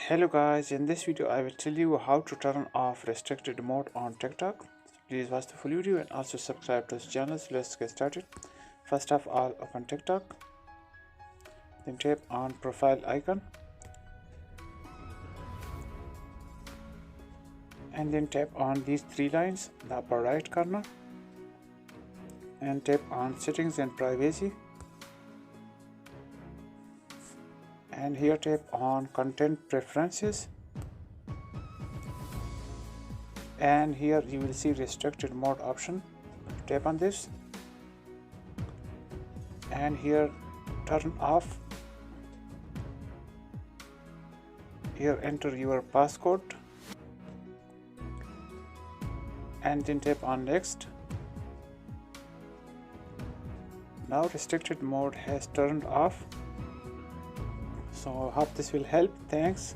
Hello guys, in this video I will tell you how to turn off restricted mode on TikTok. So please watch the full video and also subscribe to this channel. So let's get started. First of all, open TikTok, then tap on profile icon and then tap on these three lines in the upper right corner and tap on settings and privacy, and here tap on content preferences, and here you will see restricted mode option. Tap on this and here turn off. Here enter your passcode and then tap on next. Now restricted mode has turned off. So hope this will help. Thanks.